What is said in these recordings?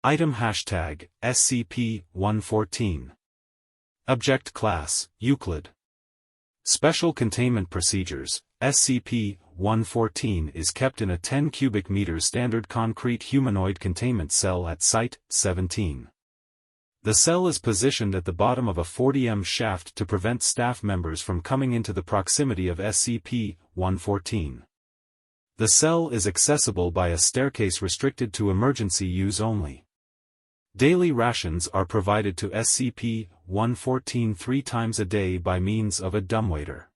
Item hashtag, SCP-114. Object Class, Euclid. Special Containment Procedures, SCP-114 is kept in a 10 cubic meters standard concrete humanoid containment cell at Site-17. The cell is positioned at the bottom of a 40 shaft to prevent staff members from coming into the proximity of SCP-114. The cell is accessible by a staircase restricted to emergency use only. Daily rations are provided to SCP-114 3 times a day by means of a dumbwaiter.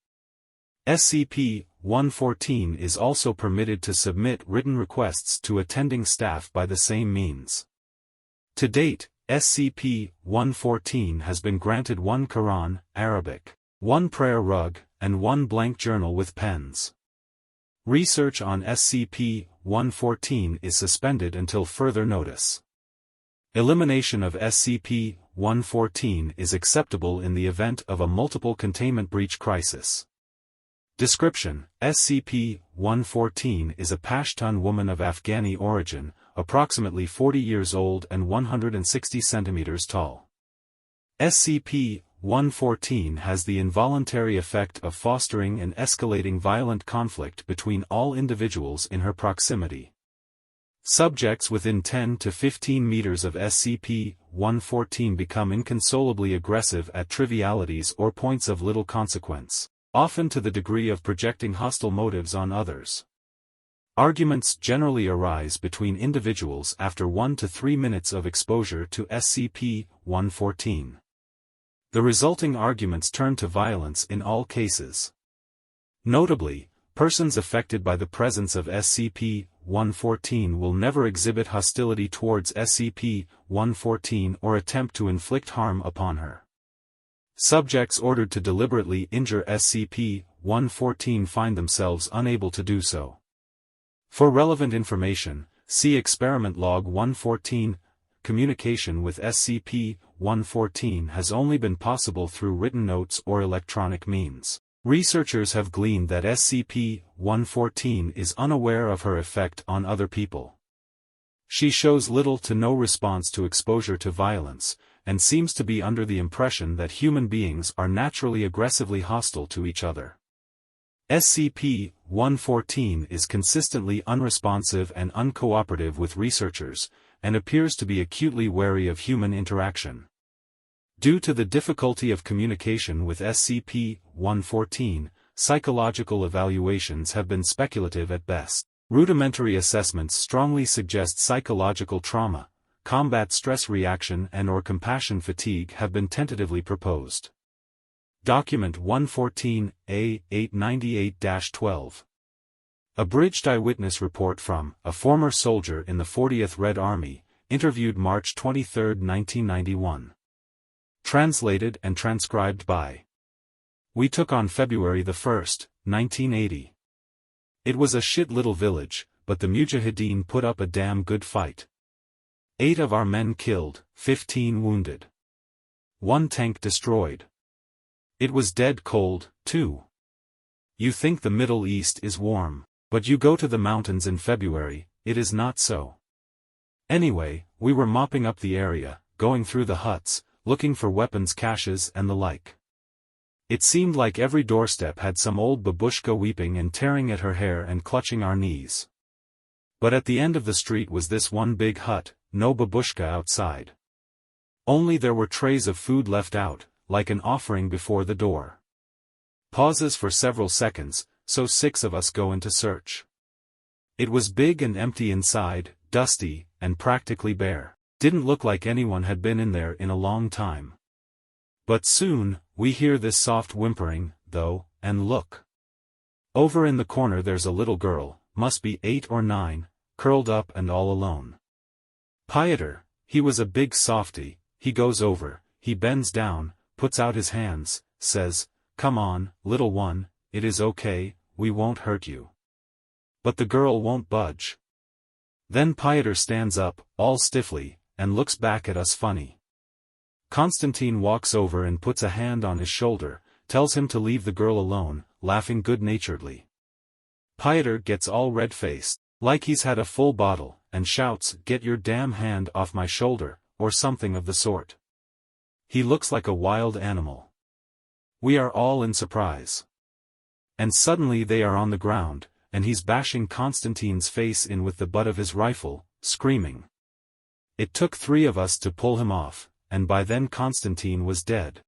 SCP-114 is also permitted to submit written requests to attending staff by the same means. To date, SCP-114 has been granted 1 Quran, Arabic, 1 prayer rug, and 1 blank journal with pens. Research on SCP-114 is suspended until further notice. Elimination of SCP-114 is acceptable in the event of a multiple containment breach crisis. Description: SCP-114 is a Pashtun woman of Afghani origin, approximately 40 years old and 160 centimeters tall. SCP-114 has the involuntary effect of fostering and escalating violent conflict between all individuals in her proximity. Subjects within 10 to 15 meters of SCP-114 become inconsolably aggressive at trivialities or points of little consequence, often to the degree of projecting hostile motives on others. Arguments generally arise between individuals after 1 to 3 minutes of exposure to SCP-114. The resulting arguments turn to violence in all cases. Notably, persons affected by the presence of SCP-114 will never exhibit hostility towards SCP-114 or attempt to inflict harm upon her. Subjects ordered to deliberately injure SCP-114 find themselves unable to do so. For relevant information, see Experiment Log 114. Communication with SCP-114 has only been possible through written notes or electronic means. Researchers have gleaned that SCP-114 is unaware of her effect on other people. She shows little to no response to exposure to violence, and seems to be under the impression that human beings are naturally aggressively hostile to each other. SCP-114 is consistently unresponsive and uncooperative with researchers, and appears to be acutely wary of human interaction. Due to the difficulty of communication with SCP-114, psychological evaluations have been speculative at best. Rudimentary assessments strongly suggest psychological trauma, combat stress reaction and/or compassion fatigue have been tentatively proposed. Document 114-A-898-12. Abridged eyewitness report from a former soldier in the 40th Red Army, interviewed March 23, 1991. Translated and transcribed by. We took on February 1, 1980. It was a shit little village, but the Mujahideen put up a damn good fight. 8 of our men killed, 15 wounded. 1 tank destroyed. It was dead cold, too. You think the Middle East is warm, but you go to the mountains in February, it is not so. Anyway, we were mopping up the area, going through the huts, looking for weapons caches and the like. It seemed like every doorstep had some old babushka weeping and tearing at her hair and clutching our knees. But at the end of the street was this one big hut, no babushka outside. Only there were trays of food left out, like an offering before the door. Pauses for several seconds, so 6 of us go into search. It was big and empty inside, dusty, and practically bare. Didn't look like anyone had been in there in a long time. But soon, we hear this soft whimpering, though, and look. Over in the corner there's a little girl, must be 8 or 9, curled up and all alone. Pieter, he was a big softy, he goes over, he bends down, puts out his hands, says, "Come on, little one, it is okay, we won't hurt you." But the girl won't budge. Then Pieter stands up, all stiffly, and looks back at us funny. Constantine walks over and puts a hand on his shoulder, tells him to leave the girl alone, laughing good-naturedly. Pieter gets all red-faced, like he's had a full bottle, and shouts, "Get your damn hand off my shoulder," or something of the sort. He looks like a wild animal. We are all in surprise. And suddenly they are on the ground, and he's bashing Konstantin's face in with the butt of his rifle, screaming. It took 3 of us to pull him off, and by then Konstantin was dead.